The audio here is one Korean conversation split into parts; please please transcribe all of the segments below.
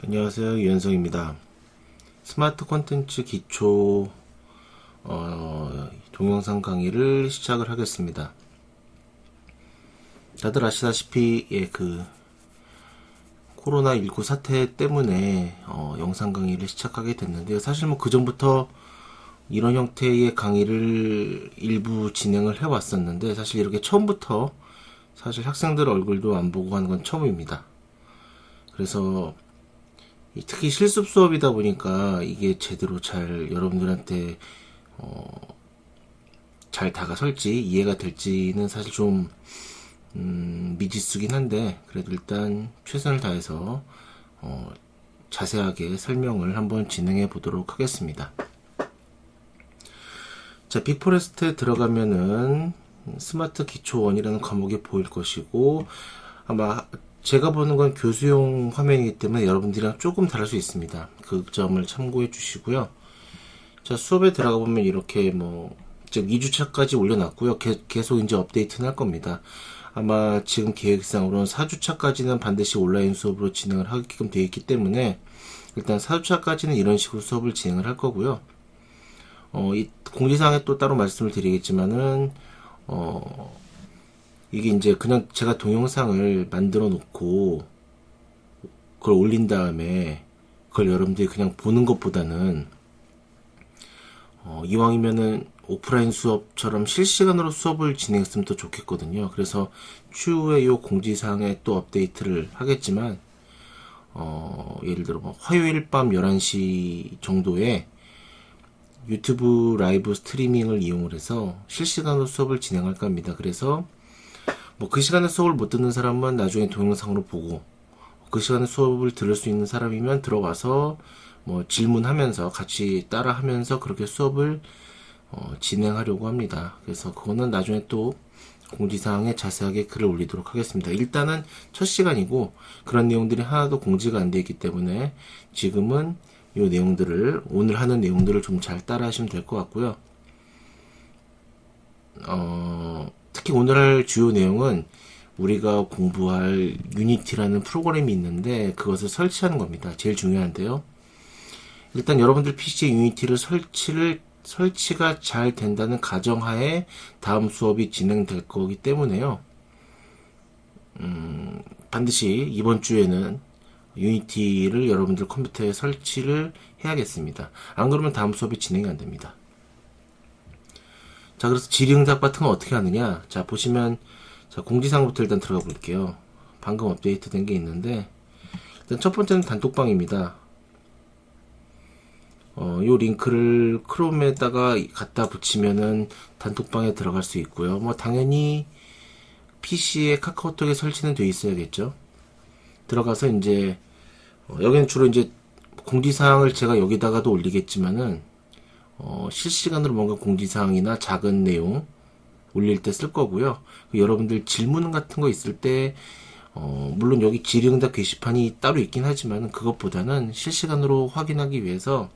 안녕하세요. 유현성입니다. 스마트 콘텐츠 기초 동영상 강의를 시작을 하겠습니다. 다들 아시다시피 코로나19 사태 때문에 영상 강의를 시작하게 됐는데요. 사실 뭐 그 전부터 이런 형태의 강의를 일부 진행을 해왔었는데 사실 이렇게 처음부터 사실 학생들 얼굴도 안 보고 하는 건 처음입니다. 그래서 특히 실습 수업이다 보니까 이게 제대로 잘 여러분들한테 잘 다가설지 이해가 될지는 사실 좀 미지수긴 한데 그래도 일단 최선을 다해서 자세하게 설명을 한번 진행해 보도록 하겠습니다. 자, 빅포레스트에 들어가면은 스마트 기초원이라는 과목이 보일 것이고 아마 제가 보는 건 교수용 화면이기 때문에 여러분들이랑 조금 다를 수 있습니다. 그 점을 참고해 주시고요. 자, 수업에 들어가 보면 이렇게 즉 2주차까지 올려놨고요. 계속 이제 업데이트는 할 겁니다. 아마 지금 계획상으로는 4주차까지는 반드시 온라인 수업으로 진행을 하게끔 되어 있기 때문에 일단 4주차까지는 이런 식으로 수업을 진행을 할 거고요. 이 공지사항에 또 따로 말씀을 드리겠지만은, 이게 이제 그냥 제가 동영상을 만들어 놓고 그걸 올린 다음에 그걸 여러분들이 그냥 보는 것보다는 이왕이면은 오프라인 수업처럼 실시간으로 수업을 진행했으면 더 좋겠거든요. 그래서 추후에 요 공지사항에 또 업데이트를 하겠지만 예를 들어 화요일 밤 11시 정도에 유튜브 라이브 스트리밍을 이용을 해서 실시간으로 수업을 진행할까 합니다. 그래서 그 시간에 수업을 못 듣는 사람은 나중에 동영상으로 보고 그 시간에 수업을 들을 수 있는 사람이면 들어와서 질문하면서 같이 따라하면서 그렇게 수업을 진행하려고 합니다. 그래서 그거는 나중에 또 공지사항에 자세하게 글을 올리도록 하겠습니다. 일단은 첫 시간이고 그런 내용들이 하나도 공지가 안 되어 있기 때문에 지금은 이 내용들을 오늘 하는 내용들을 좀 잘 따라 하시면 될 것 같고요. 특히 오늘 할 주요 내용은 우리가 공부할 유니티라는 프로그램이 있는데 그것을 설치하는 겁니다. 제일 중요한데요. 일단 여러분들 PC에 유니티를 설치가 잘 된다는 가정하에 다음 수업이 진행될 거기 때문에요. 반드시 이번 주에는 유니티를 여러분들 컴퓨터에 설치를 해야겠습니다. 안 그러면 다음 수업이 진행이 안 됩니다. 자, 그래서 질의응답 같은 건 어떻게 하느냐? 자, 보시면, 자, 공지사항부터 일단 들어가 볼게요. 방금 업데이트 된 게 있는데, 일단 첫 번째는 단톡방입니다. 요 링크를 크롬에다가 갖다 붙이면은 단톡방에 들어갈 수 있고요. 당연히 PC에 카카오톡에 설치는 돼 있어야겠죠. 들어가서 이제, 여기는 주로 이제 공지사항을 제가 여기다가도 올리겠지만은, 실시간으로 뭔가 공지사항이나 작은 내용 올릴 때 쓸 거고요. 여러분들 질문 같은 거 있을 때, 물론 여기 질의응답 게시판이 따로 있긴 하지만 그것보다는 실시간으로 확인하기 위해서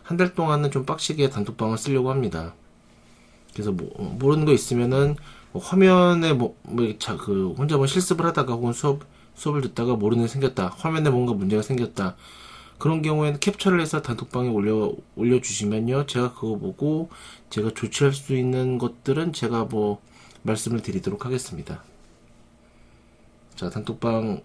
한 달 동안은 좀 빡시게 단톡방을 쓰려고 합니다. 그래서 모르는 거 있으면은 화면에 혼자 실습을 하다가 혹은 수업을 듣다가 모르는 게 생겼다. 화면에 뭔가 문제가 생겼다. 그런 경우에는 캡처를 해서 단톡방에 올려주시면요. 제가 그거 보고 제가 조치할 수 있는 것들은 제가 말씀을 드리도록 하겠습니다. 자, 단톡방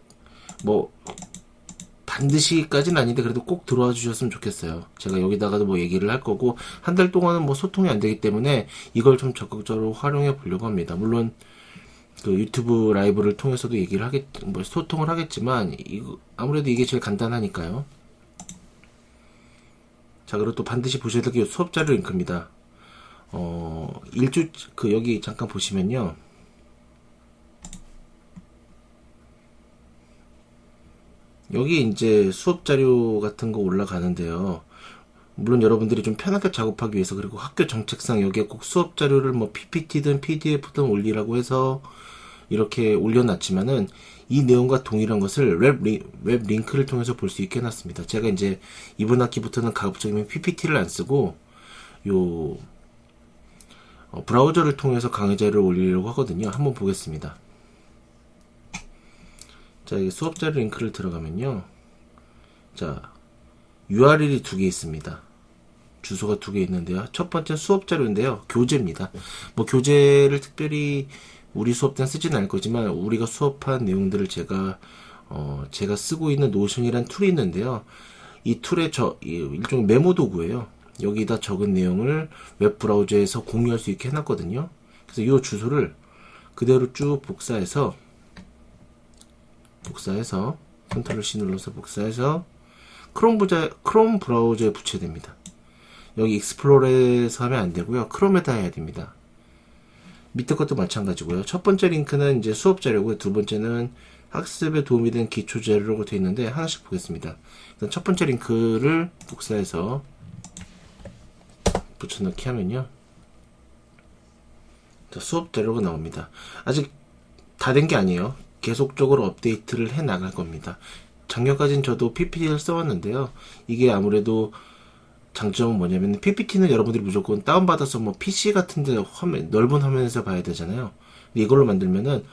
반드시까지는 아닌데 그래도 꼭 들어와 주셨으면 좋겠어요. 제가 여기다가도 얘기를 할 거고 한 달 동안은 소통이 안 되기 때문에 이걸 좀 적극적으로 활용해 보려고 합니다. 물론 그 유튜브 라이브를 통해서도 소통을 하겠지만 아무래도 이게 제일 간단하니까요. 자, 그리고 또 반드시 보셔야 될 게 수업 자료 링크입니다. 여기 잠깐 보시면요. 여기 이제 수업 자료 같은 거 올라가는데요. 물론 여러분들이 좀 편하게 작업하기 위해서 그리고 학교 정책상 여기에 꼭 수업 자료를 PPT든 PDF든 올리라고 해서 이렇게 올려놨지만은 이 내용과 동일한 것을 웹 링크를 통해서 볼 수 있게 해놨습니다. 제가 이제 이번 학기부터는 가급적이면 PPT를 안 쓰고 브라우저를 통해서 강의 자료를 올리려고 하거든요. 한번 보겠습니다. 자, 이 수업 자료 링크를 들어가면요. 자, URL이 두 개 있습니다. 주소가 두 개 있는데요. 첫 번째 수업 자료인데요. 교재입니다. 뭐 교재를 특별히 우리 수업 때는 쓰지는 않을 거지만 우리가 수업한 내용들을 제가 쓰고 있는 노션이란 툴이 있는데요. 이 툴의 일종의 메모 도구예요. 여기다 적은 내용을 웹브라우저에서 공유할 수 있게 해놨거든요. 그래서 이 주소를 그대로 쭉 복사해서 컨트롤 C 눌러서 복사해서 크롬 브라우저에 붙여야 됩니다. 여기 익스플로러에서 하면 안 되고요. 크롬에다 해야 됩니다. 밑에 것도 마찬가지고요. 첫 번째 링크는 이제 수업 자료고요. 두 번째는 학습에 도움이 된 기초 자료라고 되어 있는데 하나씩 보겠습니다. 일단 첫 번째 링크를 복사해서 붙여넣기 하면요. 자, 수업 자료가 나옵니다. 아직 다 된 게 아니에요. 계속적으로 업데이트를 해 나갈 겁니다. 작년까지는 저도 PPT를 써왔는데요. 이게 아무래도 장점은 뭐냐면 PPT는 여러분들이 무조건 다운받아서 뭐 PC 같은데 넓은 화면에서 봐야 되잖아요. 근데 이걸로 만들면은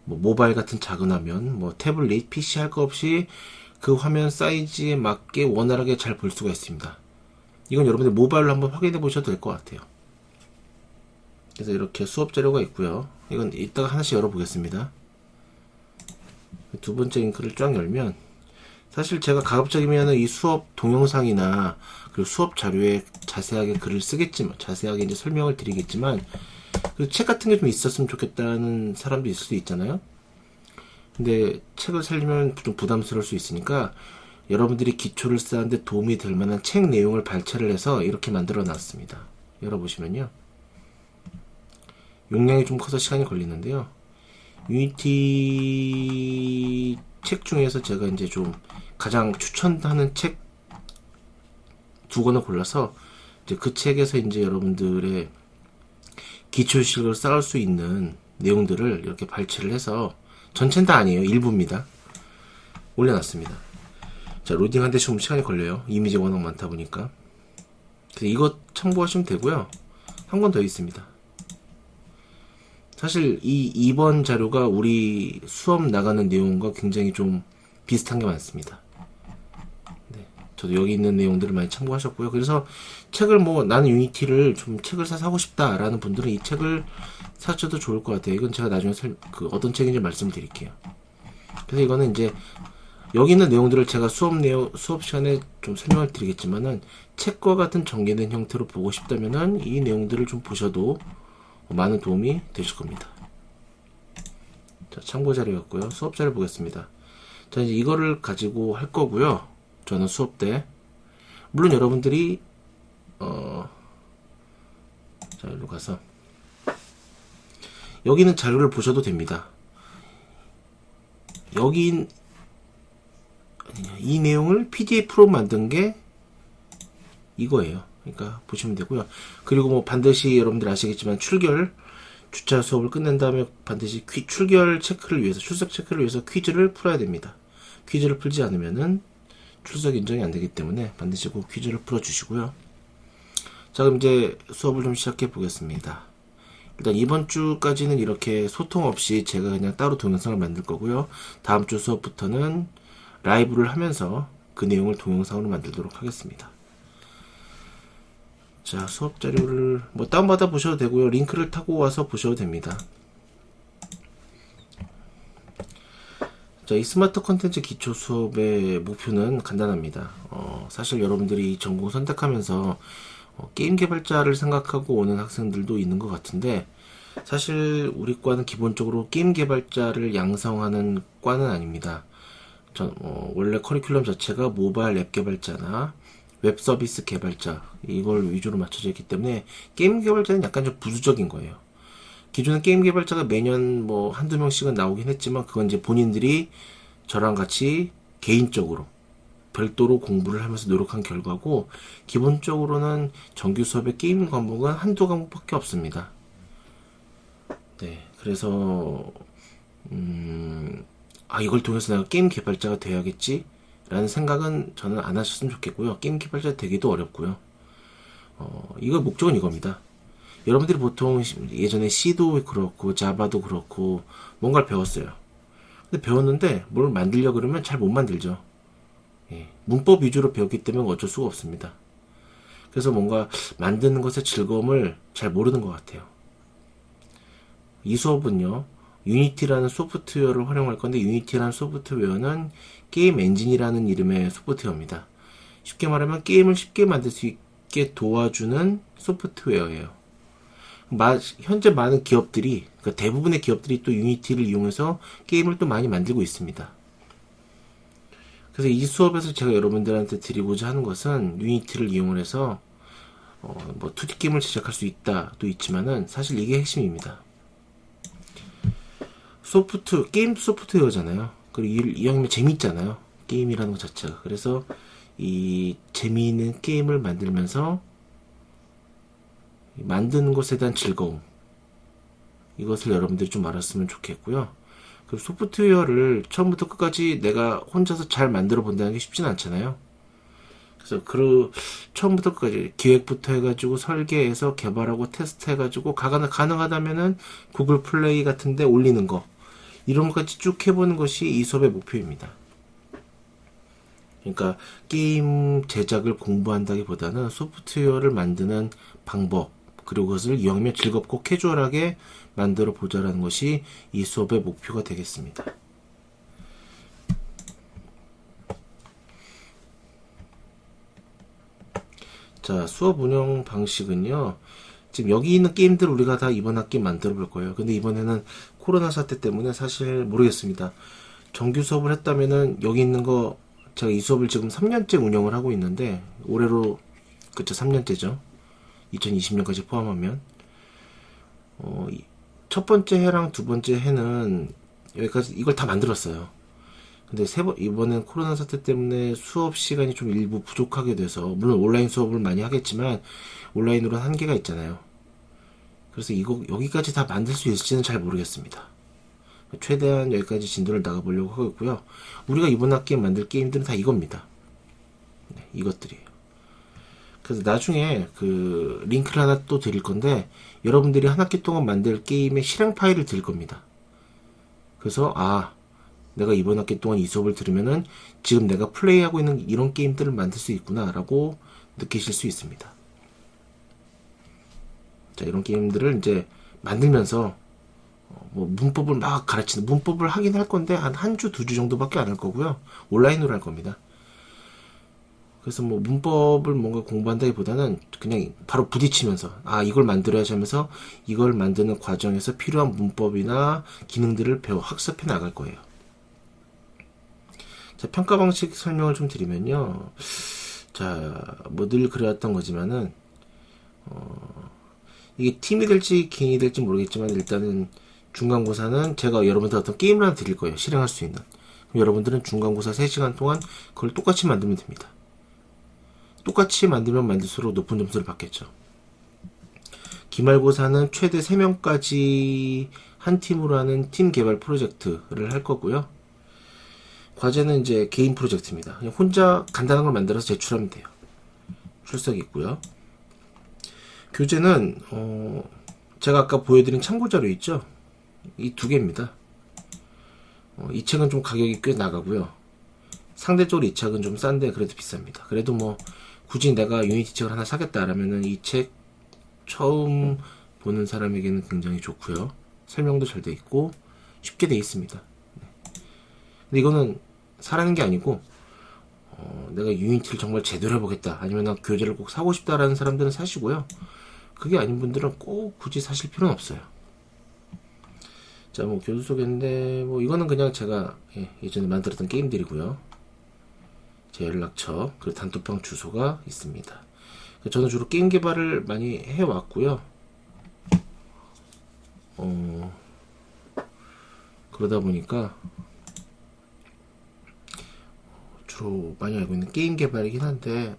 뭐 모바일 같은 작은 화면, 뭐 태블릿, PC 할 거 없이 그 화면 사이즈에 맞게 원활하게 잘 볼 수가 있습니다. 이건 여러분들 모바일로 한번 확인해 보셔도 될 것 같아요. 그래서 이렇게 수업 자료가 있고요. 이건 이따가 하나씩 열어보겠습니다. 두 번째 링크를 쫙 열면 사실 제가 가급적이면 이 수업 동영상이나 그리고 수업 자료에 자세하게 글을 쓰겠지만, 자세하게 이제 설명을 드리겠지만, 그 책 같은 게 좀 있었으면 좋겠다는 사람도 있을 수 있잖아요. 근데 책을 살리면 좀 부담스러울 수 있으니까 여러분들이 기초를 쌓는데 도움이 될 만한 책 내용을 발췌를 해서 이렇게 만들어 놨습니다. 열어보시면요. 용량이 좀 커서 시간이 걸리는데요. 유니티 책 중에서 제가 이제 좀 가장 추천하는 책 두 권을 골라서 이제 그 책에서 이제 여러분들의 기초식을 쌓을 수 있는 내용들을 이렇게 발췌를 해서 전체는 다 아니에요. 일부입니다. 올려놨습니다. 자, 로딩하는데 좀 시간이 걸려요. 이미지가 워낙 많다 보니까. 그래서 이거 참고하시면 되고요. 한 권 더 있습니다. 사실 이 2번 자료가 우리 수업 나가는 내용과 굉장히 좀 비슷한 게 많습니다. 네, 저도 여기 있는 내용들을 많이 참고하셨고요. 그래서 책을 나는 유니티를 좀 책을 사서 하고 싶다라는 분들은 이 책을 사셔도 좋을 것 같아요. 이건 제가 나중에 어떤 책인지 말씀드릴게요. 그래서 이거는 이제 여기 있는 내용들을 제가 수업 시간에 좀 설명을 드리겠지만은 책과 같은 전개된 형태로 보고 싶다면은 이 내용들을 좀 보셔도 많은 도움이 되실 겁니다. 자, 참고 자료였고요. 수업 자료 보겠습니다. 자, 이제 이거를 가지고 할 거고요. 저는 수업 때 물론 여러분들이 자, 여기로 가서 여기 있는 자료를 보셔도 됩니다. 여기 이 내용을 PDF로 만든 게 이거예요. 그러니까 보시면 되고요. 그리고 반드시 여러분들 아시겠지만 주차 수업을 끝낸 다음에 반드시 출결 체크를 위해서, 출석 체크를 위해서 퀴즈를 풀어야 됩니다. 퀴즈를 풀지 않으면은 출석 인정이 안 되기 때문에 반드시 그 퀴즈를 풀어 주시고요. 자, 그럼 이제 수업을 좀 시작해 보겠습니다. 일단 이번 주까지는 이렇게 소통 없이 제가 그냥 따로 동영상을 만들 거고요. 다음 주 수업부터는 라이브를 하면서 그 내용을 동영상으로 만들도록 하겠습니다. 자, 수업 자료를 다운받아 보셔도 되고요. 링크를 타고 와서 보셔도 됩니다. 자, 이 스마트 컨텐츠 기초 수업의 목표는 간단합니다. 사실 여러분들이 이 전공 선택하면서 게임 개발자를 생각하고 오는 학생들도 있는 것 같은데, 사실 우리 과는 기본적으로 게임 개발자를 양성하는 과는 아닙니다. 원래 커리큘럼 자체가 모바일 앱 개발자나 웹 서비스 개발자, 이걸 위주로 맞춰져 있기 때문에 게임 개발자는 약간 좀 부수적인 거예요. 기존의 게임 개발자가 매년 한두 명씩은 나오긴 했지만 그건 이제 본인들이 저랑 같이 개인적으로 별도로 공부를 하면서 노력한 결과고, 기본적으로는 정규 수업의 게임 과목은 한두 과목밖에 없습니다. 네, 그래서 이걸 통해서 내가 게임 개발자가 돼야겠지 라는 생각은 저는 안 하셨으면 좋겠고요. 게임 개발자 되기도 어렵고요. 이거 목적은 이겁니다. 여러분들이 보통 예전에 C도 그렇고 자바도 그렇고 뭔가를 배웠어요. 근데 배웠는데 뭘 만들려고 그러면 잘 못 만들죠. 문법 위주로 배웠기 때문에 어쩔 수가 없습니다. 그래서 뭔가 만드는 것의 즐거움을 잘 모르는 것 같아요. 이 수업은요, 유니티라는 소프트웨어를 활용할 건데, 유니티라는 소프트웨어는 게임 엔진이라는 이름의 소프트웨어입니다. 쉽게 말하면 게임을 쉽게 만들 수 있게 도와주는 소프트웨어예요. 현재 많은 기업들이, 그러니까 대부분의 기업들이 또 유니티를 이용해서 게임을 또 많이 만들고 있습니다. 그래서 이 수업에서 제가 여러분들한테 드리고자 하는 것은 유니티를 이용을 해서 뭐 2D 게임을 제작할 수 있다도 있지만은 사실 이게 핵심입니다. 게임 소프트웨어잖아요. 그리고 이왕이면 재밌잖아요. 게임이라는 것 자체가. 그래서 이 재미있는 게임을 만들면서 만드는 것에 대한 즐거움, 이것을 여러분들이 좀 알았으면 좋겠고요. 그 소프트웨어를 처음부터 끝까지 내가 혼자서 잘 만들어 본다는 게 쉽진 않잖아요. 그래서 처음부터 끝까지 기획부터 해가지고 설계해서 개발하고 테스트해가지고 가능하다면은 구글 플레이 같은데 올리는 거, 이런 것까지 쭉 해보는 것이 이 수업의 목표입니다. 그러니까 게임 제작을 공부한다기보다는 소프트웨어를 만드는 방법, 그리고 그것을 이왕이면 즐겁고 캐주얼하게 만들어 보자라는 것이 이 수업의 목표가 되겠습니다. 자, 수업 운영 방식은요, 지금 여기 있는 게임들 우리가 다 이번 학기 만들어 볼 거예요. 근데 이번에는 코로나 사태 때문에 사실 모르겠습니다. 정규 수업을 했다면은 여기 있는 거, 제가 이 수업을 지금 3년째 운영을 하고 있는데, 올해로, 그쵸, 3년째죠. 2020년까지 포함하면. 첫 번째 해랑 두 번째 해는 여기까지 이걸 다 만들었어요. 근데 이번엔 코로나 사태 때문에 수업 시간이 좀 일부 부족하게 돼서, 물론 온라인 수업을 많이 하겠지만, 온라인으로는 한계가 있잖아요. 그래서 여기까지 다 만들 수 있을지는 잘 모르겠습니다. 최대한 여기까지 진도를 나가보려고 하고 있고요. 우리가 이번 학기에 만들 게임들은 다 이겁니다. 네, 이것들이에요. 그래서 나중에 그 링크를 하나 또 드릴 건데, 여러분들이 한 학기 동안 만들 게임의 실행 파일을 드릴 겁니다. 그래서 내가 이번 학기 동안 이 수업을 들으면은 지금 내가 플레이하고 있는 이런 게임들을 만들 수 있구나 라고 느끼실 수 있습니다. 자, 이런 게임들을 이제 만들면서 뭐 문법을 막 가르치는, 문법을 하긴 할 건데 한 주, 2주 정도밖에 안 할 거고요. 온라인으로 할 겁니다. 그래서 뭐 문법을 뭔가 공부한다기보다는 그냥 바로 부딪히면서 이걸 만들어야지 하면서 이걸 만드는 과정에서 필요한 문법이나 기능들을 학습해 나갈 거예요. 자, 평가 방식 설명을 좀 드리면요. 자, 뭐 늘 그래왔던 거지만은 이게 팀이 될지 개인이 될지 모르겠지만, 일단은 중간고사는 제가 여러분들 어떤 게임을 하나 드릴 거예요. 실행할 수 있는. 그럼 여러분들은 중간고사 3시간 동안 그걸 똑같이 만들면 됩니다. 똑같이 만들면 만들수록 높은 점수를 받겠죠. 기말고사는 최대 3명까지 한 팀으로 하는 팀 개발 프로젝트를 할 거고요. 과제는 이제 개인 프로젝트입니다. 그냥 혼자 간단한 걸 만들어서 제출하면 돼요. 출석이 있고요. 교재는 제가 아까 보여드린 참고자료 있죠? 이 2개입니다. 이 책은 좀 가격이 꽤 나가고요. 상대적으로 이 책은 좀 싼데 그래도 비쌉니다. 그래도 뭐 굳이 내가 유니티 책을 하나 사겠다라면은 이 책 처음 보는 사람에게는 굉장히 좋고요. 설명도 잘 돼 있고 쉽게 돼 있습니다. 근데 이거는 사라는 게 아니고 내가 유니티를 정말 제대로 해보겠다, 아니면 나 교재를 꼭 사고 싶다라는 사람들은 사시고요. 그게 아닌 분들은 꼭 굳이 사실 필요는 없어요. 자, 뭐 교수 소개인데, 뭐 이거는 그냥 제가 예전에 만들었던 게임들이고요. 제 연락처, 그리고 단톡방 주소가 있습니다. 저는 주로 게임 개발을 많이 해왔고요. 그러다 보니까 주로 많이 알고 있는 게임 개발이긴 한데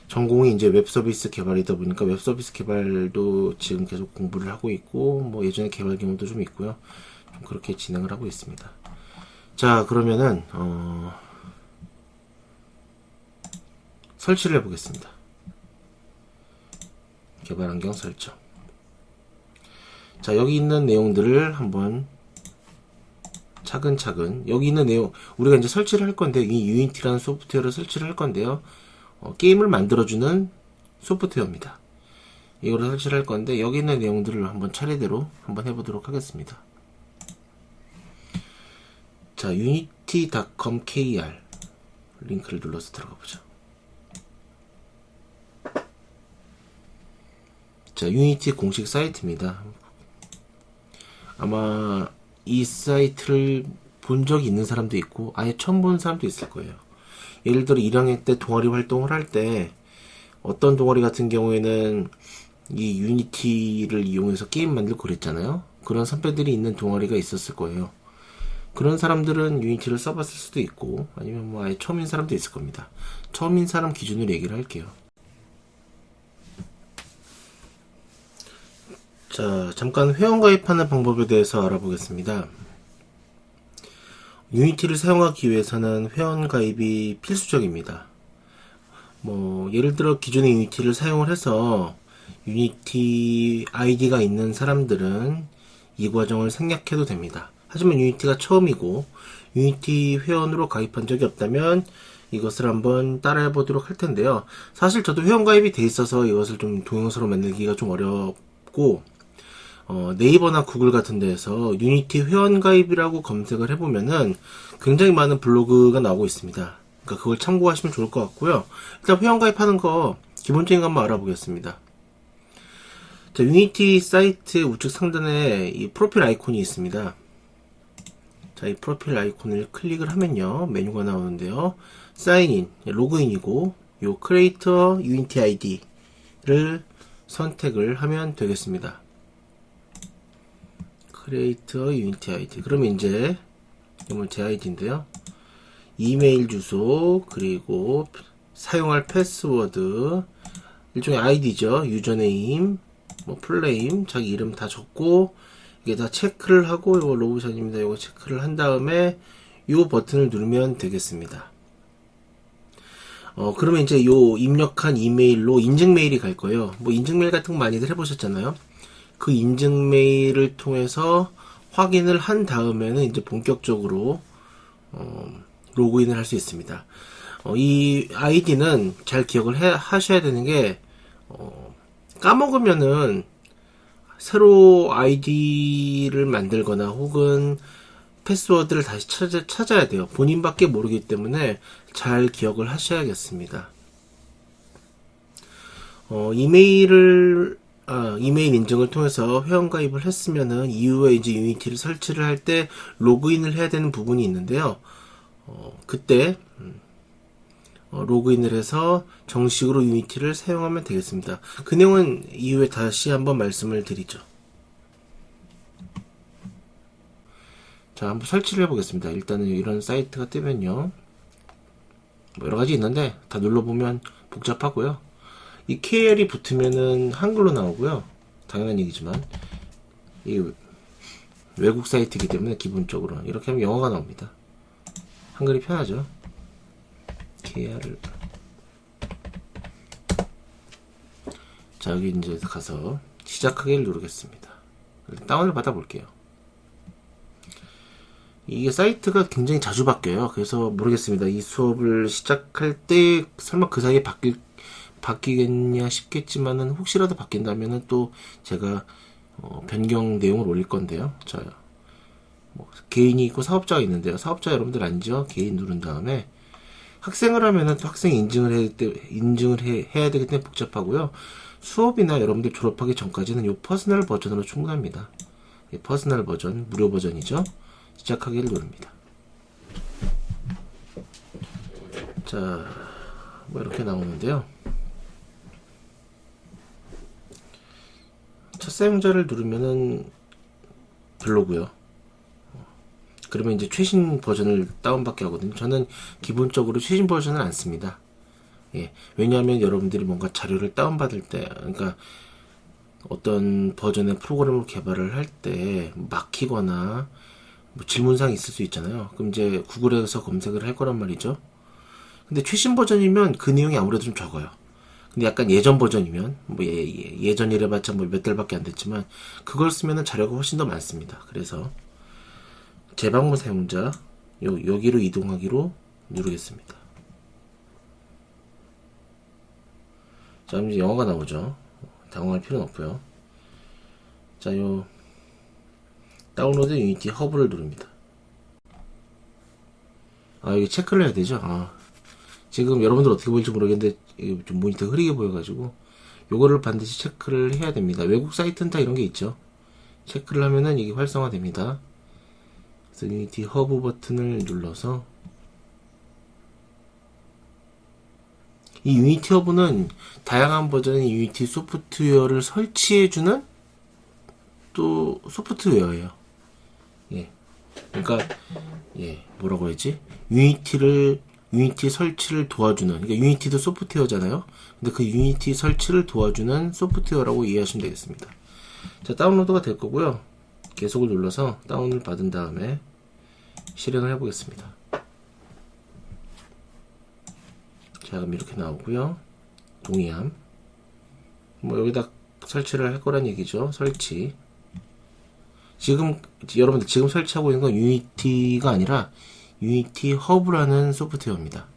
전공이 이제 웹서비스 개발이다 보니까 웹서비스 개발도 지금 계속 공부를 하고 있고, 뭐 예전에 개발 경험도 좀 있고요. 좀 그렇게 진행을 하고 있습니다. 자, 그러면은 설치를 해보겠습니다. 개발 환경 설정. 자, 여기 있는 내용들을 한번 차근차근 여기 있는 내용 우리가 이제 설치를 할 건데 이 유니티라는 소프트웨어를 설치를 할 건데요. 게임을 만들어주는 소프트웨어입니다. 이거를 설치를 할 건데 여기 있는 내용들을 한번 차례대로 한번 해보도록 하겠습니다. 자, unity.com kr 링크를 눌러서 들어가 보죠. 자, 유니티 공식 사이트입니다. 아마 이 사이트를 본 적이 있는 사람도 있고 아예 처음 본 사람도 있을 거예요. 예를 들어 1학년 때 동아리 활동을 할 때 어떤 동아리 같은 경우에는 이 유니티를 이용해서 게임 만들고 그랬잖아요. 그런 선배들이 있는 동아리가 있었을 거예요. 그런 사람들은 유니티를 써봤을 수도 있고 아니면 뭐 아예 처음인 사람도 있을 겁니다. 처음인 사람 기준으로 얘기를 할게요. 자, 잠깐 회원가입하는 방법에 대해서 알아보겠습니다. 유니티를 사용하기 위해서는 회원가입이 필수적입니다. 뭐 예를 들어 기존의 유니티를 사용을 해서 유니티 아이디가 있는 사람들은 이 과정을 생략해도 됩니다. 하지만 유니티가 처음이고 유니티 회원으로 가입한 적이 없다면 이것을 한번 따라해 보도록 할 텐데요. 사실 저도 회원가입이 돼 있어서 이것을 좀 동영상으로 만들기가 좀 어렵고 네이버나 구글 같은 데에서 유니티 회원가입이라고 검색을 해보면은 굉장히 많은 블로그가 나오고 있습니다. 그러니까 그걸 참고하시면 좋을 것 같고요. 일단 회원가입하는 거 기본적인 거 한번 알아보겠습니다. 자, 유니티 사이트 우측 상단에 이 프로필 아이콘이 있습니다. 자, 이 프로필 아이콘을 클릭을 하면요 메뉴가 나오는데요. 사인인, 로그인이고 요 크리에이터 유니티 아이디를 선택을 하면 되겠습니다. 크리에이터 유니티 아이디. 그러면 이제 이건 제 아이디인데요. 이메일 주소 그리고 사용할 패스워드 일종의 아이디죠. 유저네임 뭐 풀네임 자기 이름 다 적고 이게 다 체크를 하고 이거 로브션입니다. 이거 체크를 한 다음에 요 버튼을 누르면 되겠습니다. 그러면 이제 요 입력한 이메일로 인증 메일이 갈 거예요. 뭐 인증 메일 같은 거 많이들 해보셨잖아요. 그 인증 메일을 통해서 확인을 한 다음에는 이제 본격적으로 로그인을 할 수 있습니다. 이 아이디는 잘 기억을 하셔야 되는 게 까먹으면은 새로 아이디를 만들거나 혹은 패스워드를 다시 찾아야 돼요. 본인밖에 모르기 때문에 잘 기억을 하셔야겠습니다. 이메일 인증을 통해서 회원가입을 했으면은 이후에 이제 유니티를 설치를 할 때 로그인을 해야 되는 부분이 있는데요. 그때 로그인을 해서 정식으로 유니티를 사용하면 되겠습니다. 그 내용은 이후에 다시 한번 말씀을 드리죠. 자, 한번 설치를 해보겠습니다. 일단은 이런 사이트가 뜨면요. 뭐 여러가지 있는데 다 눌러보면 복잡하고요. 이 KL이 붙으면은 한글로 나오고요. 당연한 얘기지만 이 외국 사이트이기 때문에 기본적으로 이렇게 하면 영어가 나옵니다. 한글이 편하죠. KR을 자, 여기 이제 가서 시작하기를 누르겠습니다. 다운을 받아 볼게요. 이게 사이트가 굉장히 자주 바뀌어요. 그래서 모르겠습니다. 이 수업을 시작할 때 설마 그 사이에 바뀌겠냐 싶겠지만은 혹시라도 바뀐다면은 또 제가 변경 내용을 올릴 건데요. 자, 뭐 개인이 있고 사업자가 있는데요. 사업자 여러분들 아니죠? 개인 누른 다음에 학생을 하면은 또 학생 인증을 해야 되기 때문에 복잡하고요. 수업이나 여러분들 졸업하기 전까지는 이 퍼스널 버전으로 충분합니다. 퍼스널 버전, 무료 버전이죠. 시작하기를 누릅니다. 자, 뭐 이렇게 나오는데요. 첫 사용자를 누르면은 별로고요. 그러면 이제 최신 버전을 다운받게 하거든요. 저는 기본적으로 최신 버전을 안 씁니다. 예, 왜냐하면 여러분들이 뭔가 자료를 다운받을 때, 그러니까 어떤 버전의 프로그램을 개발을 할 때 막히거나 뭐 질문사항이 있을 수 있잖아요. 그럼 이제 구글에서 검색을 할 거란 말이죠. 근데 최신 버전이면 그 내용이 아무래도 좀 적어요. 근데 약간 예전 버전이면 뭐 예전이래봤자 뭐 몇 달밖에 안 됐지만 그걸 쓰면은 자료가 훨씬 더 많습니다. 그래서 재방문 사용자 여기로 이동하기로 누르겠습니다. 자, 이제 영어가 나오죠. 당황할 필요는 없고요. 자, 요 다운로드 유니티 허브를 누릅니다. 여기 체크를 해야 되죠. 지금 여러분들 어떻게 보일지 모르겠는데 이게 좀 모니터 흐리게 보여가지고 요거를 반드시 체크를 해야 됩니다. 외국 사이트는 다 이런 게 있죠. 체크를 하면은 이게 활성화됩니다. 그래서 유니티 허브 버튼을 눌러서 이 유니티 허브는 다양한 버전의 유니티 소프트웨어를 설치해주는 또 소프트웨어예요. 예. 그러니까 뭐라고 해야지? 유니티 설치를 도와주는, 그러니까 유니티도 소프트웨어잖아요. 근데 그 유니티 설치를 도와주는 소프트웨어라고 이해하시면 되겠습니다. 자, 다운로드가 될 거고요. 계속을 눌러서 다운을 받은 다음에 실행을 해보겠습니다. 자, 그럼 이렇게 나오고요. 동의함. 뭐 여기다 설치를 할 거란 얘기죠. 설치. 지금 여러분들 지금 설치하고 있는 건 유니티가 아니라 유니티 허브라는 소프트웨어입니다.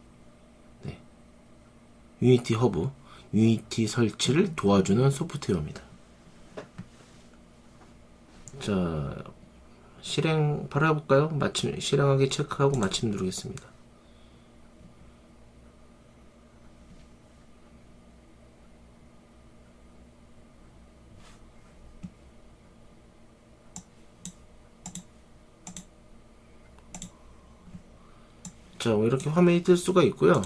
네. 유니티 허브, 유니티 설치를 도와주는 소프트웨어입니다. 자, 실행 바로 해볼까요? 마침 실행하기 체크하고 마침 누르겠습니다. 자, 이렇게 화면이 뜰 수가 있고요.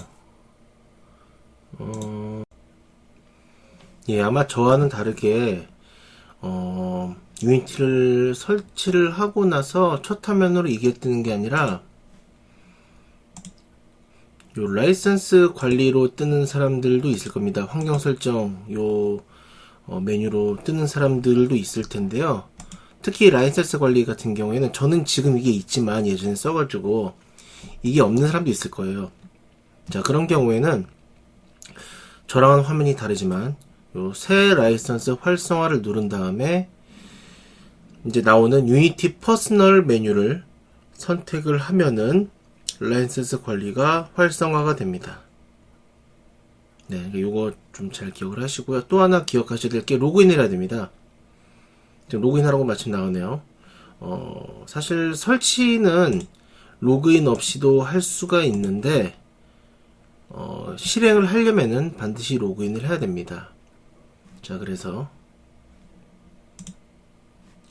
아마 저와는 다르게 유니티를 설치를 하고 나서 첫 화면으로 이게 뜨는 게 아니라 요 라이선스 관리로 뜨는 사람들도 있을 겁니다. 환경 설정 메뉴로 뜨는 사람들도 있을 텐데요. 특히 라이선스 관리 같은 경우에는 저는 지금 이게 있지만 예전에 써가지고 이게 없는 사람도 있을 거예요. 자, 그런 경우에는 저랑은 화면이 다르지만 요 새 라이선스 활성화를 누른 다음에 이제 나오는 유니티 퍼스널 메뉴를 선택을 하면은 라이선스 관리가 활성화가 됩니다. 네, 요거 좀 잘 기억을 하시고요. 또 하나 기억하셔야 될 게 로그인을 해야 됩니다. 지금 로그인하라고 마침 나오네요. 사실 설치는 로그인 없이도 할 수가 있는데 실행을 하려면은 반드시 로그인을 해야 됩니다. 자, 그래서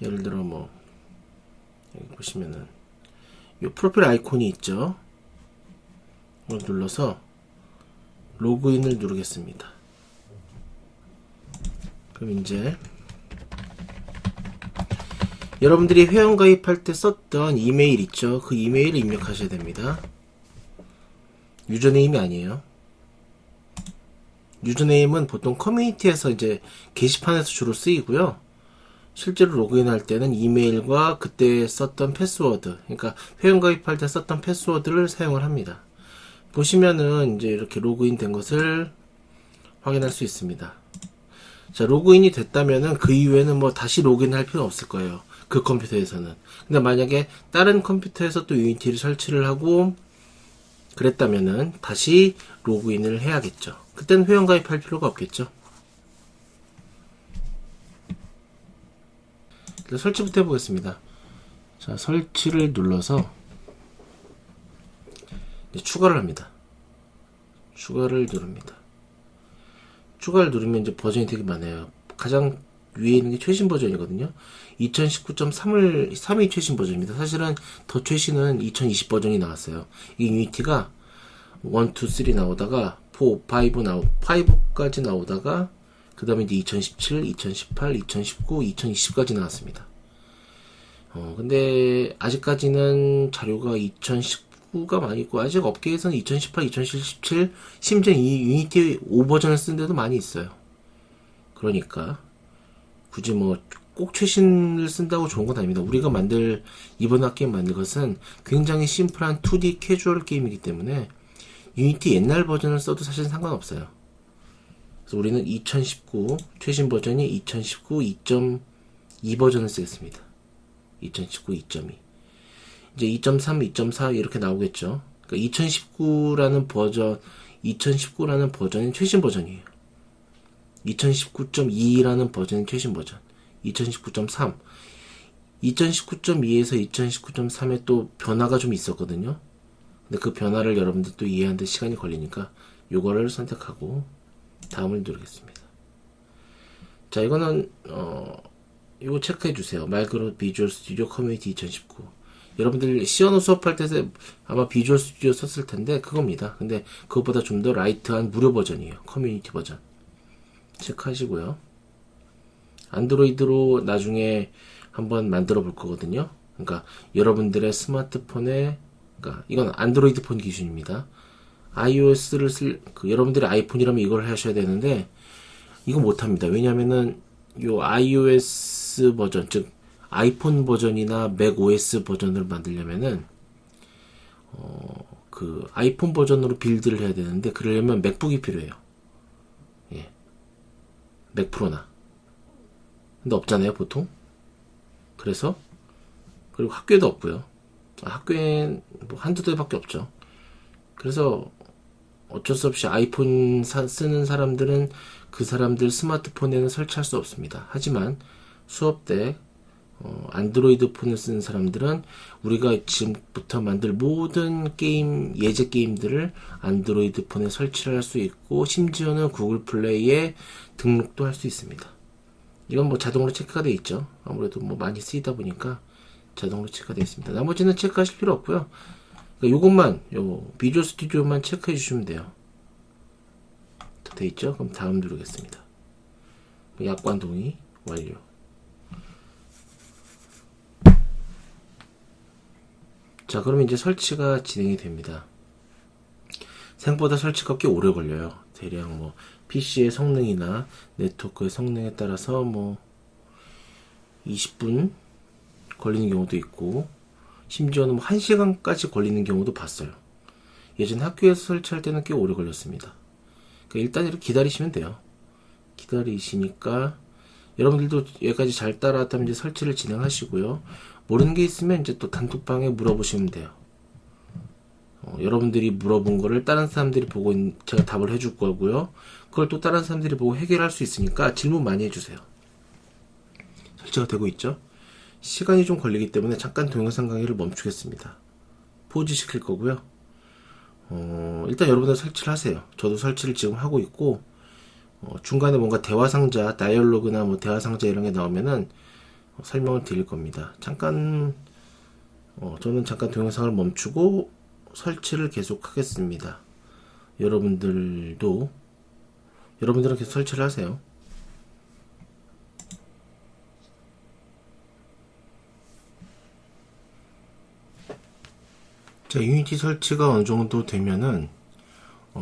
예를 들어 여기 보시면은 이 프로필 아이콘이 있죠. 이걸 눌러서 로그인을 누르겠습니다. 그럼 이제 여러분들이 회원가입할 때 썼던 이메일 있죠. 그 이메일을 입력하셔야 됩니다. 유저네임이 아니에요. 유저네임은 보통 커뮤니티에서 이제 게시판에서 주로 쓰이고요. 실제로 로그인할 때는 이메일과 그때 썼던 패스워드, 그러니까 회원가입할 때 썼던 패스워드를 사용을 합니다. 보시면은 이제 이렇게 로그인 된 것을 확인할 수 있습니다. 자, 로그인이 됐다면은 그 이후에는 다시 로그인 할 필요는 없을 거예요. 그 컴퓨터에서는. 근데 만약에 다른 컴퓨터에서 또 유니티를 설치를 하고 그랬다면은 다시 로그인을 해야겠죠. 그때는 회원가입할 필요가 없겠죠. 설치부터 해보겠습니다. 자, 설치를 눌러서 이제 추가를 합니다. 추가를 누릅니다. 추가를 누르면 이제 버전이 되게 많아요. 가장 위에 있는 게 최신 버전이거든요. 2019.3이 최신 버전입니다. 사실은 더 최신은 2020 버전이 나왔어요. 이 유니티가 1, 2, 3 나오다가 4, 5까지 나오다가 그 다음에 이제 2017, 2018, 2019, 2020까지 나왔습니다. 근데 아직까지는 자료가 2019가 많이 있고 아직 업계에서는 2018, 2017, 심지어 이 유니티 5 버전을 쓴 데도 많이 있어요. 그러니까 굳이 꼭 최신을 쓴다고 좋은 건 아닙니다. 우리가 이번 학기에 만들 것은 굉장히 심플한 2D 캐주얼 게임이기 때문에 유니티 옛날 버전을 써도 사실 상관없어요. 그래서 우리는 2019 최신 버전이 2019 2.2 버전을 쓰겠습니다. 2019 2.2. 이제 2.3, 2.4 이렇게 나오겠죠. 그러니까 2019라는 버전이 최신 버전이에요. 2019.2라는 버전이 최신 버전. 2019.3. 2019.2에서 2019.3에 또 변화가 좀 있었거든요. 근데 그 변화를 여러분들 또 이해하는데 시간이 걸리니까 요거를 선택하고 다음을 누르겠습니다. 자, 이거는 이거 체크해 주세요. 마이크로 비주얼 스튜디오 커뮤니티 2019. 여러분들 시언어 수업할 때 아마 비주얼 스튜디오 썼을 텐데 그겁니다. 근데 그것보다 좀 더 라이트한 무료 버전이에요. 커뮤니티 버전. 체크하시고요. 안드로이드로 나중에 한번 만들어 볼 거거든요. 그러니까 여러분들의 스마트폰에, 그러니까 이건 안드로이드 폰 기준입니다. iOS를 여러분들의 아이폰이라면 이걸 하셔야 되는데 이거 못합니다. 왜냐면은 요 iOS 버전, 즉 아이폰 버전이나 맥OS 버전을 만들려면은 그 아이폰 버전으로 빌드를 해야 되는데 그러려면 맥북이 필요해요. 예, 맥 프로나. 근데 없잖아요, 보통. 그래서 그리고 학교에도 없고요. 학교엔 뭐 한두 대밖에 없죠. 그래서 어쩔 수 없이 아이폰 쓰는 사람들은 그 사람들 스마트폰에는 설치할 수 없습니다. 하지만 수업 때 안드로이드 폰을 쓰는 사람들은 우리가 지금부터 만들 모든 게임, 예제 게임들을 안드로이드 폰에 설치를 할 수 있고 심지어는 구글 플레이에 등록도 할 수 있습니다. 이건 뭐 자동으로 체크가 되어 있죠. 아무래도 뭐 많이 쓰이다 보니까 자동으로 체크가 되어 있습니다. 나머지는 체크하실 필요 없고요. 그러니까 요것만, 요 비주얼 스튜디오만 체크해 주시면 돼요. 돼 있죠? 그럼 다음 누르겠습니다. 약관 동의 완료. 자, 그러면 이제 설치가 진행이 됩니다. 생각보다 설치가 꽤 오래 걸려요. 대략 뭐 PC의 성능이나 네트워크의 성능에 따라서 뭐 20분 걸리는 경우도 있고 심지어는 뭐 1시간까지 걸리는 경우도 봤어요. 예전 학교에서 설치할 때는 꽤 오래 걸렸습니다. 그러니까 일단 이렇게 기다리시면 돼요. 기다리시니까 여러분들도 여기까지 잘 따라왔다면 이제 설치를 진행하시고요. 모르는 게 있으면 이제 또 단톡방에 물어보시면 돼요. 여러분들이 물어본 거를 다른 사람들이 보고 제가 답을 해줄 거고요. 그걸 또 다른 사람들이 보고 해결할 수 있으니까 질문 많이 해주세요. 설치가 되고 있죠? 시간이 좀 걸리기 때문에 잠깐 동영상 강의를 멈추겠습니다. 포즈 시킬 거고요. 일단 여러분들 설치를 하세요. 저도 설치를 지금 하고 있고 중간에 뭔가 대화 상자, 다이얼로그나 뭐 대화 상자 이런 게 나오면은 설명을 드릴 겁니다. 잠깐 저는 잠깐 동영상을 멈추고 설치를 계속 하겠습니다. 여러분들은 계속 설치를 하세요. 자, 유니티 설치가 어느 정도 되면은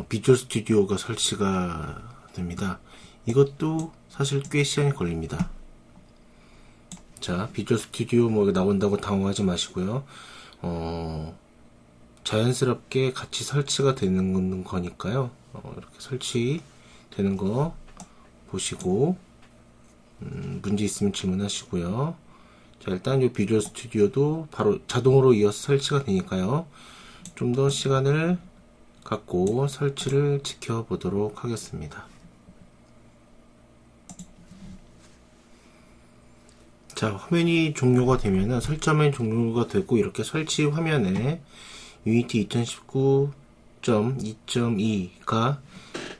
비주얼 스튜디오가 설치가 됩니다. 이것도 사실 꽤 시간이 걸립니다. 자, 비주얼 스튜디오 뭐 나온다고 당황하지 마시고요. 자연스럽게 같이 설치가 되는 거니까요. 이렇게 설치되는 거 보시고 문제 있으면 질문하시고요. 자, 일단 이 비주얼 스튜디오도 바로 자동으로 이어서 설치가 되니까요. 좀 더 시간을 갖고 설치를 지켜보도록 하겠습니다. 자, 화면이 종료가 되면은 설치 화면이 종료가 되고 이렇게 설치 화면에 유니티 2019.2.2가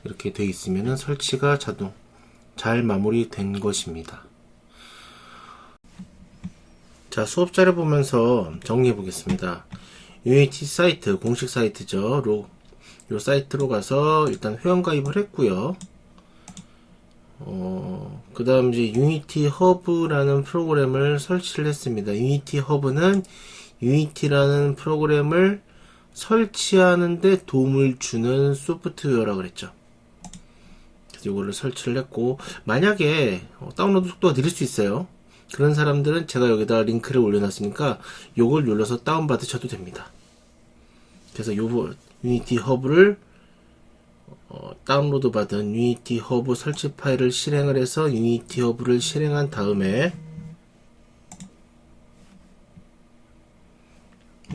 이렇게 되어 있으면은 설치가 잘 마무리된 것입니다. 자, 수업자를 보면서 정리해 보겠습니다. 유니티 사이트, 공식 사이트죠. 요 사이트로 가서 일단 회원가입을 했고요. 그 다음 이제 유니티 허브라는 프로그램을 설치를 했습니다. 유니티 허브는 유니티라는 프로그램을 설치하는데 도움을 주는 소프트웨어라고 그랬죠. 그래서 이거를 설치를 했고, 만약에 다운로드 속도가 느릴 수 있어요. 그런 사람들은 제가 여기다 링크를 올려놨으니까 요걸 눌러서 다운받으셔도 됩니다. 그래서 요 유니티 허브를 다운로드 받은 유니티 허브 설치 파일을 실행을 해서 유니티 허브를 실행한 다음에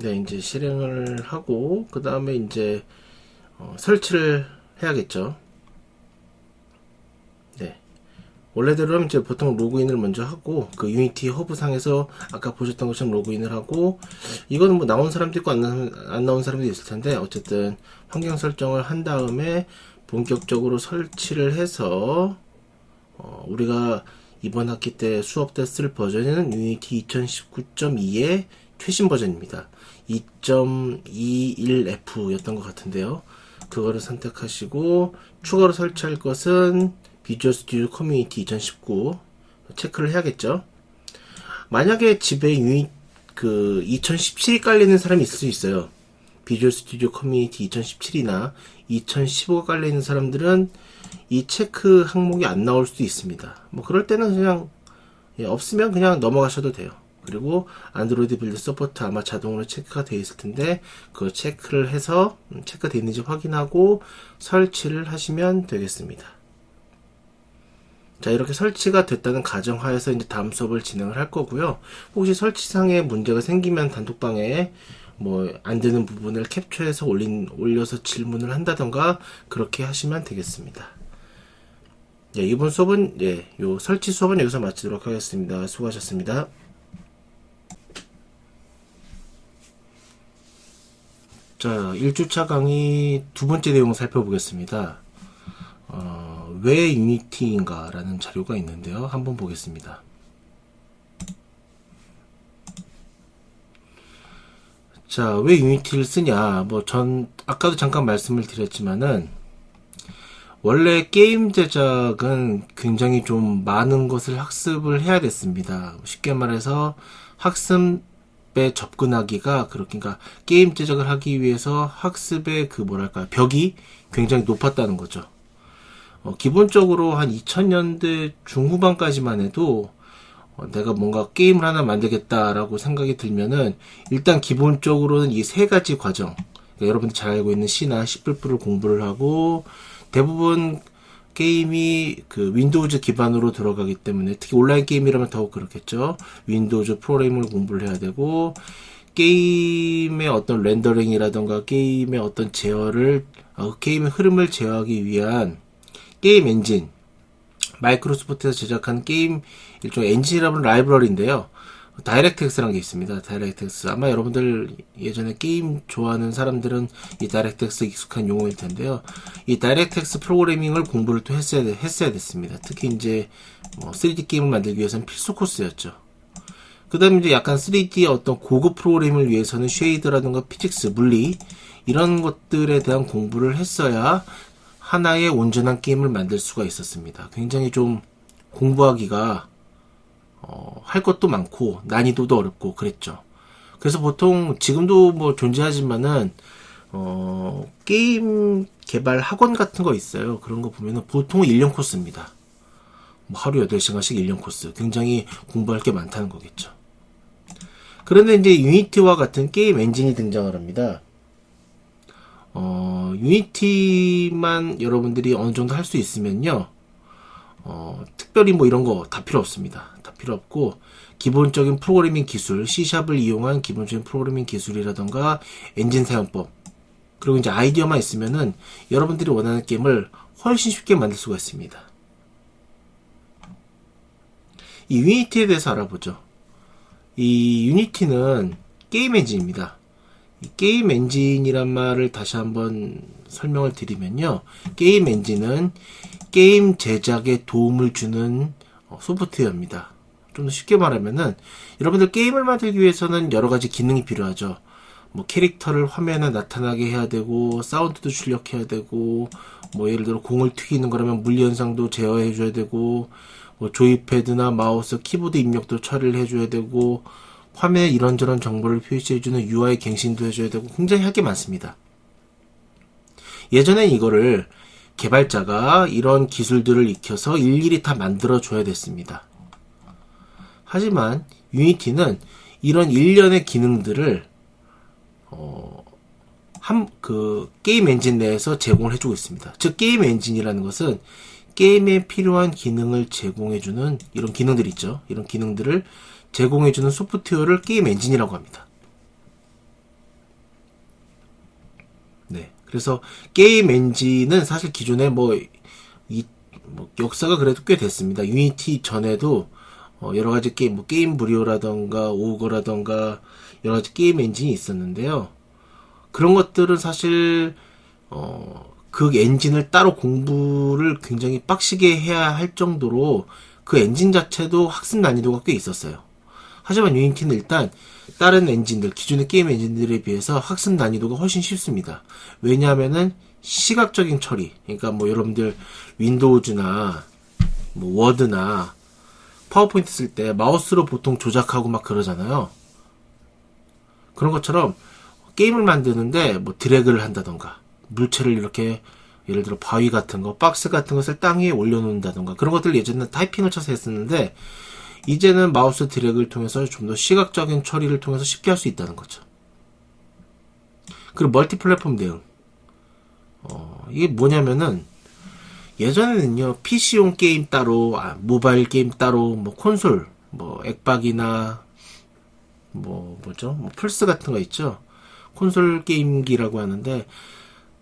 네, 이제 실행을 하고 그 다음에 이제 설치를 해야겠죠. 네. 원래대로는 이제 보통 로그인을 먼저 하고 그 유니티 허브상에서 아까 보셨던 것처럼 로그인을 하고 이거는 뭐 나온 사람도 있고 안 나온 사람도 있을 텐데 어쨌든 환경 설정을 한 다음에 본격적으로 설치를 해서 우리가 이번 학기 때 수업 때 쓸 버전은 유니티 2019.2의 최신 버전입니다. 2.21F 였던 것 같은데요. 그거를 선택하시고 추가로 설치할 것은 비주얼 스튜디오 커뮤니티 2019 체크를 해야겠죠. 만약에 집에 2017이 깔리는 사람이 있을 수 있어요. 비주얼 스튜디오 커뮤니티 2017이나 2015가 깔려있는 사람들은 이 체크 항목이 안 나올 수도 있습니다. 뭐 그럴 때는 그냥 없으면 그냥 넘어가셔도 돼요. 그리고 안드로이드 빌드 서포트 아마 자동으로 체크가 되어 있을 텐데 그거 체크를 해서 체크되어 있는지 확인하고 설치를 하시면 되겠습니다. 자, 이렇게 설치가 됐다는 가정하에서 이제 다음 수업을 진행을 할 거고요. 혹시 설치상에 문제가 생기면 단톡방에 뭐 안 되는 부분을 캡처해서 올려서 질문을 한다던가 그렇게 하시면 되겠습니다. 예, 이번 수업은 요 설치 수업은 여기서 마치도록 하겠습니다. 수고하셨습니다. 자, 1주차 강의 두 번째 내용 살펴보겠습니다. 왜 유니티인가 라는 자료가 있는데요. 한번 보겠습니다. 자, 왜 유니티를 쓰냐? 아까도 잠깐 말씀을 드렸지만은, 원래 게임 제작은 굉장히 좀 많은 것을 학습을 해야 됐습니다. 쉽게 말해서 학습에 접근하기가, 그러니까 게임 제작을 하기 위해서 학습의 벽이 굉장히 높았다는 거죠. 기본적으로 한 2000년대 중후반까지만 해도 내가 뭔가 게임을 하나 만들겠다라고 생각이 들면은 일단 기본적으로는 이 세 가지 과정, 그러니까 여러분들 잘 알고 있는 C나 C++를 공부를 하고 대부분 게임이 윈도우즈 기반으로 들어가기 때문에 특히 온라인 게임이라면 더욱 그렇겠죠. 윈도우즈 프로그램을 공부를 해야 되고 게임의 어떤 렌더링이라던가 게임의 어떤 게임의 흐름을 제어하기 위한 게임 엔진, 마이크로소프트에서 제작한 게임 일종의 엔진이라는 라이브러리인데요. 다이렉트엑스라는 게 있습니다. 다이렉트엑스. 아마 여러분들 예전에 게임 좋아하는 사람들은 이 다이렉트엑스 익숙한 용어일 텐데요. 이 다이렉트엑스 프로그래밍을 공부를 또 했어야 됐습니다. 특히 이제 3D 게임을 만들기 위해서는 필수 코스였죠. 그 다음에 이제 약간 3D의 어떤 고급 프로그램을 위해서는 쉐이드라든가 피직스, 물리 이런 것들에 대한 공부를 했어야 하나의 온전한 게임을 만들 수가 있었습니다. 굉장히 좀 공부하기가 할 것도 많고 난이도도 어렵고 그랬죠. 그래서 보통 지금도 뭐 존재하지만은 게임 개발 학원 같은 거 있어요. 그런 거 보면은 보통 1년 코스입니다. 뭐 하루 8시간씩 1년 코스. 굉장히 공부할 게 많다는 거겠죠. 그런데 이제 유니티와 같은 게임 엔진이 등장을 합니다. 유니티만 여러분들이 어느 정도 할 수 있으면요, 특별히 뭐 이런 거 다 필요 없습니다. 다 필요 없고, 기본적인 프로그래밍 기술, C샵을 이용한 기본적인 프로그래밍 기술이라던가 엔진 사용법, 그리고 이제 아이디어만 있으면은 여러분들이 원하는 게임을 훨씬 쉽게 만들 수가 있습니다. 이 유니티에 대해서 알아보죠. 이 유니티는 게임 엔진입니다. 이 게임 엔진이란 말을 다시 한번 설명을 드리면요. 게임 엔진은 게임 제작에 도움을 주는 소프트웨어입니다. 좀 더 쉽게 말하면은 여러분들 게임을 만들기 위해서는 여러 가지 기능이 필요하죠. 뭐 캐릭터를 화면에 나타나게 해야 되고 사운드도 출력해야 되고 뭐 예를 들어 공을 튀기는 거라면 물리 현상도 제어해 줘야 되고 뭐 조이패드나 마우스, 키보드 입력도 처리를 해줘야 되고 화면에 이런저런 정보를 표시해주는 UI 갱신도 해줘야 되고 굉장히 할 게 많습니다. 예전엔 이거를 개발자가 이런 기술들을 익혀서 일일이 다 만들어줘야 됐습니다. 하지만 유니티는 이런 일련의 기능들을 게임 엔진 내에서 제공을 해주고 있습니다. 즉 게임 엔진이라는 것은 게임에 필요한 기능을 제공해주는 이런 기능들 있죠. 이런 기능들을 제공해주는 소프트웨어를 게임 엔진이라고 합니다. 그래서 게임 엔진은 사실 기존에 역사가 그래도 꽤 됐습니다. 유니티 전에도 여러 가지 게임, 게임 브리오라던가 오거라던가 여러 가지 게임 엔진이 있었는데요. 그런 것들은 사실 그 엔진을 따로 공부를 굉장히 빡시게 해야 할 정도로 그 엔진 자체도 학습 난이도가 꽤 있었어요. 하지만 유니티는 일단 다른 엔진들, 기존의 게임 엔진들에 비해서 학습 난이도가 훨씬 쉽습니다. 왜냐하면은 시각적인 처리, 그러니까 여러분들 윈도우즈나 워드나 파워포인트 쓸 때 마우스로 보통 조작하고 막 그러잖아요. 그런 것처럼 게임을 만드는데 드래그를 한다던가 물체를 이렇게 예를 들어 바위 같은 거, 박스 같은 것을 땅 위에 올려놓는다던가 그런 것들 예전에는 타이핑을 쳐서 했었는데 이제는 마우스 드래그를 통해서 좀 더 시각적인 처리를 통해서 쉽게 할 수 있다는 거죠. 그리고 멀티 플랫폼 대응. 이게 뭐냐면은 예전에는요 PC용 게임 따로, 모바일 게임 따로, 콘솔, 엑박이나 플스 같은 거 있죠. 콘솔 게임기라고 하는데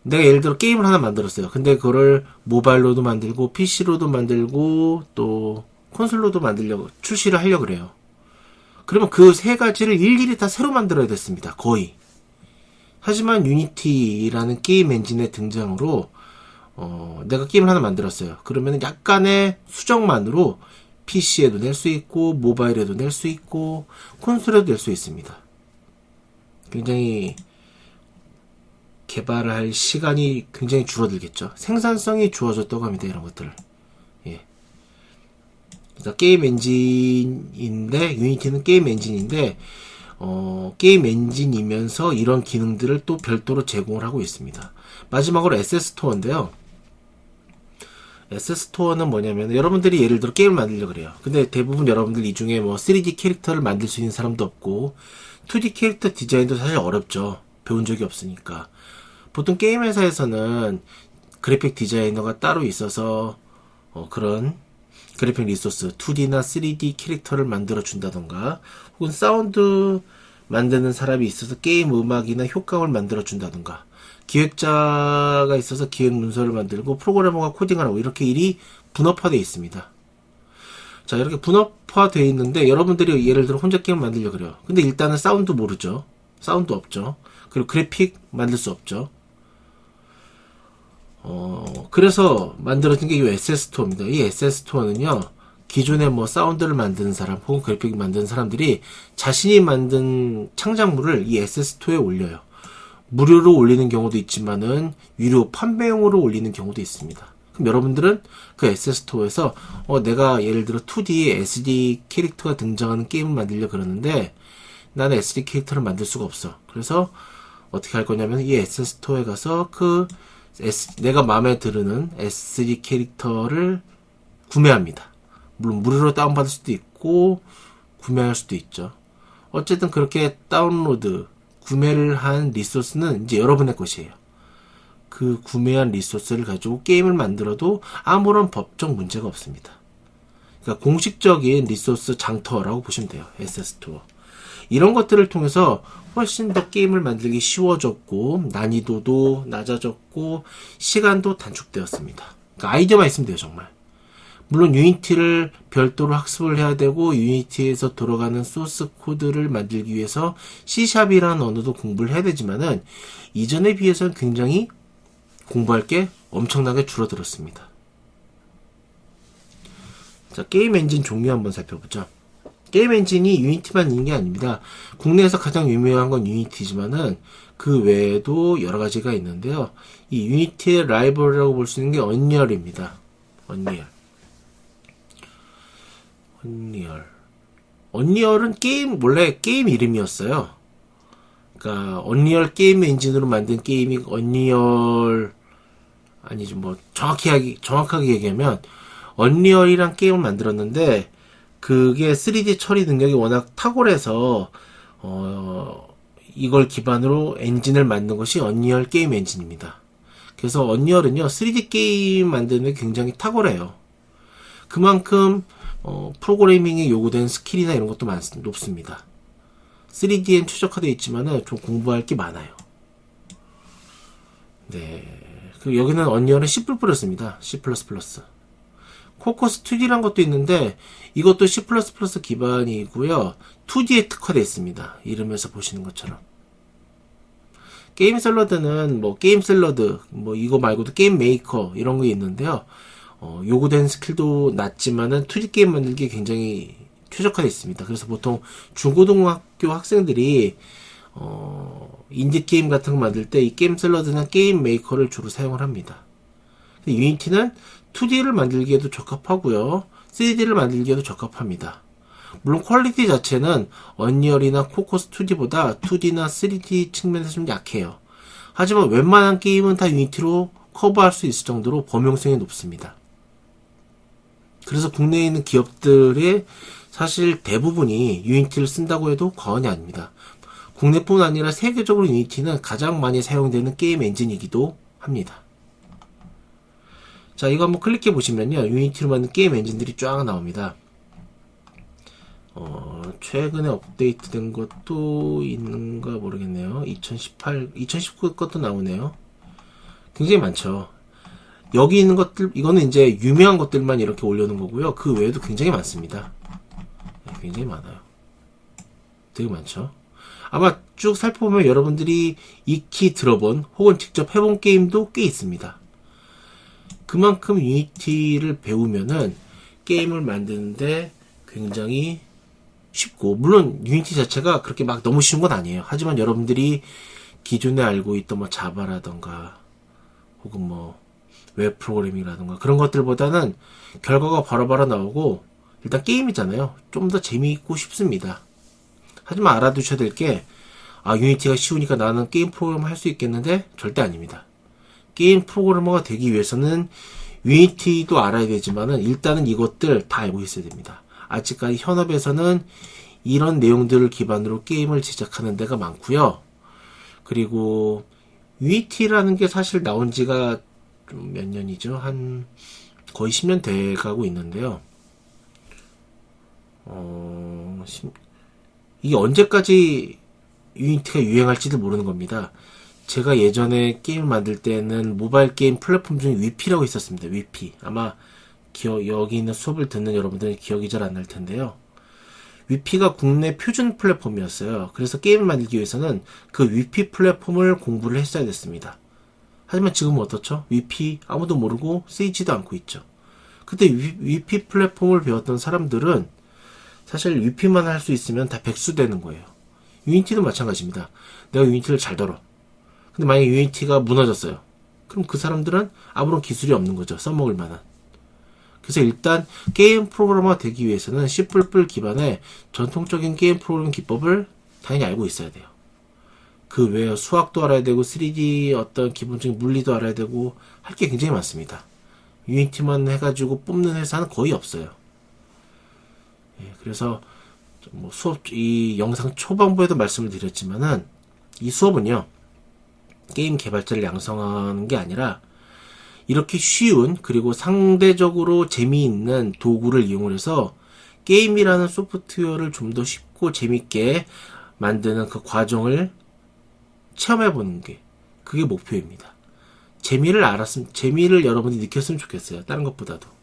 내가 예를 들어 게임을 하나 만들었어요. 근데 그거를 모바일로도 만들고 PC로도 만들고 또 콘솔로도 만들려고 출시를 하려고 그래요. 그러면 그 세 가지를 일일이 다 새로 만들어야 됐습니다. 거의. 하지만 유니티라는 게임 엔진의 등장으로 내가 게임을 하나 만들었어요. 그러면 약간의 수정만으로 PC에도 낼 수 있고 모바일에도 낼 수 있고 콘솔에도 낼 수 있습니다. 굉장히 개발할 시간이 굉장히 줄어들겠죠. 생산성이 좋아졌다고 합니다. 이런 것들을. 예. 그래서 게임 엔진인데 유니티는 게임 엔진인데 게임 엔진이면서 이런 기능들을 또 별도로 제공을 하고 있습니다. 마지막으로 SS토어인데요. SS토어는 뭐냐면 여러분들이 예를 들어 게임을 만들려고 그래요. 근데 대부분 여러분들 이 중에 3D 캐릭터를 만들 수 있는 사람도 없고 2D 캐릭터 디자인도 사실 어렵죠. 배운 적이 없으니까. 보통 게임 회사에서는 그래픽 디자이너가 따로 있어서 그런 그래픽 리소스 2D나 3D 캐릭터를 만들어 준다던가 혹은 사운드 만드는 사람이 있어서 게임 음악이나 효과음을 만들어 준다던가 기획자가 있어서 기획 문서를 만들고 프로그래머가 코딩을 하고 이렇게 일이 분업화되어 있습니다. 자, 이렇게 분업화되어 있는데 여러분들이 예를 들어 혼자 게임 만들려고 그래요. 근데 일단은 사운드 모르죠. 사운드 없죠. 그리고 그래픽 만들 수 없죠. 그래서 만들어진 게 이 SS토어입니다. 이 SS토어는요, 기존에 사운드를 만드는 사람, 혹은 그래픽 만드는 사람들이 자신이 만든 창작물을 이 SS토어에 올려요. 무료로 올리는 경우도 있지만은, 유료 판매용으로 올리는 경우도 있습니다. 그럼 여러분들은 그 SS토어에서, 내가 예를 들어 2D에 SD 캐릭터가 등장하는 게임을 만들려고 그러는데, 나는 SD 캐릭터를 만들 수가 없어. 그래서, 어떻게 할 거냐면, 이 SS토어에 가서 내가 마음에 드는 SD 캐릭터를 구매합니다. 물론 무료로 다운받을 수도 있고 구매할 수도 있죠. 어쨌든 그렇게 다운로드, 구매를 한 리소스는 이제 여러분의 것이에요. 그 구매한 리소스를 가지고 게임을 만들어도 아무런 법적 문제가 없습니다. 그러니까 공식적인 리소스 장터라고 보시면 돼요. SS토어. 이런 것들을 통해서 훨씬 더 게임을 만들기 쉬워졌고 난이도도 낮아졌고 시간도 단축되었습니다. 그러니까 아이디어만 있으면 돼요. 정말. 물론 유니티를 별도로 학습을 해야 되고 유니티에서 돌아가는 소스 코드를 만들기 위해서 C샵이라는 언어도 공부를 해야 되지만은 이전에 비해서는 굉장히 공부할 게 엄청나게 줄어들었습니다. 자, 게임 엔진 종류 한번 살펴보죠. 게임 엔진이 유니티만 있는 게 아닙니다. 국내에서 가장 유명한 건 유니티지만은 그 외에도 여러 가지가 있는데요. 이 유니티의 라이벌이라고 볼 수 있는 게 언리얼입니다. 언리얼은 원래 게임 이름이었어요. 그러니까 언리얼 게임 엔진으로 만든 게임이 언리얼 아니죠. 정확하게 얘기하면 언리얼이란 게임을 만들었는데 그게 3D 처리 능력이 워낙 탁월해서 이걸 기반으로 엔진을 만든 것이 언리얼 게임 엔진입니다. 그래서 언리얼은요 3D 게임 만드는 데 굉장히 탁월해요. 그만큼 프로그래밍에 요구된 스킬이나 이런 것도 높습니다. 3D엔 최적화되어 있지만은 좀 공부할 게 많아요. 네. 그 여기는 언리얼은 C++ 씁니다. C++. 코커스 2D란 것도 있는데 이것도 C++ 기반이고요. 2D에 특화되어 있습니다. 이름에서 보시는 것처럼. 게임 샐러드는 뭐 게임 샐러드, 뭐 이거 말고도 게임 메이커 이런 게 있는데요. 요구된 스킬도 낮지만은 2D 게임 만들기 굉장히 최적화되어 있습니다. 그래서 보통 중고등학교 학생들이 인디 게임 같은 거 만들 때 이 게임 샐러드나 게임 메이커를 주로 사용을 합니다. 유니티는 2D를 만들기에도 적합하고요. 3D를 만들기에도 적합합니다. 물론 퀄리티 자체는 언리얼이나 코커스 2D보다 2D나 3D 측면에서 좀 약해요. 하지만 웬만한 게임은 다 유니티로 커버할 수 있을 정도로 범용성이 높습니다. 그래서 국내에 있는 기업들의 사실 대부분이 유니티를 쓴다고 해도 과언이 아닙니다. 국내뿐 아니라 세계적으로 유니티는 가장 많이 사용되는 게임 엔진이기도 합니다. 자, 이거 한번 클릭해 보시면요. 유니티로 만든 게임 엔진들이 쫙 나옵니다. 최근에 업데이트된 것도 있는가 모르겠네요. 2019 것도 나오네요. 굉장히 많죠. 여기 있는 것들, 이거는 이제 유명한 것들만 이렇게 올려놓은 거고요. 그 외에도 굉장히 많습니다. 네, 굉장히 많아요. 되게 많죠. 아마 쭉 살펴보면 여러분들이 익히 들어본 혹은 직접 해본 게임도 꽤 있습니다. 그만큼 유니티를 배우면은 게임을 만드는데 굉장히 쉽고, 물론 유니티 자체가 그렇게 막 너무 쉬운 건 아니에요. 하지만 여러분들이 기존에 알고 있던 뭐 자바라던가 혹은 뭐 웹 프로그래밍이라던가 그런 것들보다는 결과가 바로바로 나오고, 일단 게임이잖아요. 좀 더 재미있고 쉽습니다. 하지만 알아두셔야 될 게, 유니티가 쉬우니까 나는 게임 프로그래머 할 수 있겠는데? 절대 아닙니다. 게임 프로그래머가 되기 위해서는 유니티도 알아야 되지만은 일단은 이것들 다 알고 있어야 됩니다. 아직까지 현업에서는 이런 내용들을 기반으로 게임을 제작하는 데가 많고요. 그리고 유니티라는 게 사실 나온 지가 좀 몇 년이죠? 한 거의 10년 돼 가고 있는데요. 이게 언제까지 유니티가 유행할지도 모르는 겁니다. 제가 예전에 게임을 만들 때는 모바일 게임 플랫폼 중에 위피라고 있었습니다. 위피. 아마 여기 있는 수업을 듣는 여러분들은 기억이 잘 안 날 텐데요. 위피가 국내 표준 플랫폼이었어요. 그래서 게임을 만들기 위해서는 그 위피 플랫폼을 공부를 했어야 됐습니다. 하지만 지금은 어떻죠? 위피 아무도 모르고 쓰이지도 않고 있죠. 그때 위피 플랫폼을 배웠던 사람들은 사실 위피만 할 수 있으면 다 백수 되는 거예요. 유니티도 마찬가지입니다. 내가 유니티를 잘 다뤄. 근데 만약에 유니티가 무너졌어요. 그럼 그 사람들은 아무런 기술이 없는 거죠. 써먹을 만한. 그래서 일단 게임 프로그래머가 되기 위해서는 C++ 기반의 전통적인 게임 프로그래밍 기법을 당연히 알고 있어야 돼요. 그 외에 수학도 알아야 되고 3D 어떤 기본적인 물리도 알아야 되고 할 게 굉장히 많습니다. 유니티만 해가지고 뽑는 회사는 거의 없어요. 그래서 뭐 이 영상 초반부에도 말씀을 드렸지만은 이 수업은요, 게임 개발자를 양성하는 게 아니라 이렇게 쉬운 그리고 상대적으로 재미있는 도구를 이용해서 게임이라는 소프트웨어를 좀 더 쉽고 재밌게 만드는 그 과정을 체험해보는 게 그게 목표입니다. 재미를 여러분이 느꼈으면 좋겠어요. 다른 것보다도.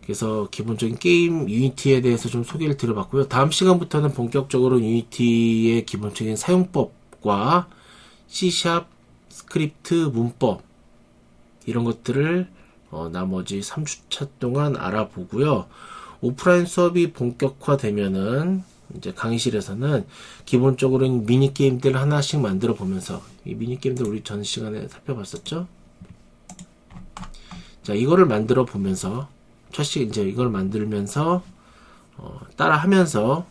그래서 기본적인 게임 유니티에 대해서 좀 소개를 드려봤고요. 다음 시간부터는 본격적으로 유니티의 기본적인 사용법과 C# 스크립트 문법 이런 것들을 나머지 3주차 동안 알아보고요. 오프라인 수업이 본격화되면은 이제 강의실에서는 기본적으로 미니게임들 하나씩 만들어 보면서, 이 미니게임들 우리 전 시간에 살펴봤었죠? 자, 이거를 만들어 보면서 이제 이걸 만들면서 따라 하면서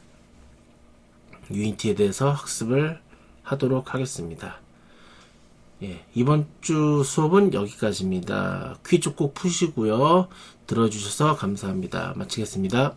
유니티에 대해서 학습을 하도록 하겠습니다. 이번 주 수업은 여기까지입니다. 퀴즈 꼭 푸시고요. 들어주셔서 감사합니다. 마치겠습니다.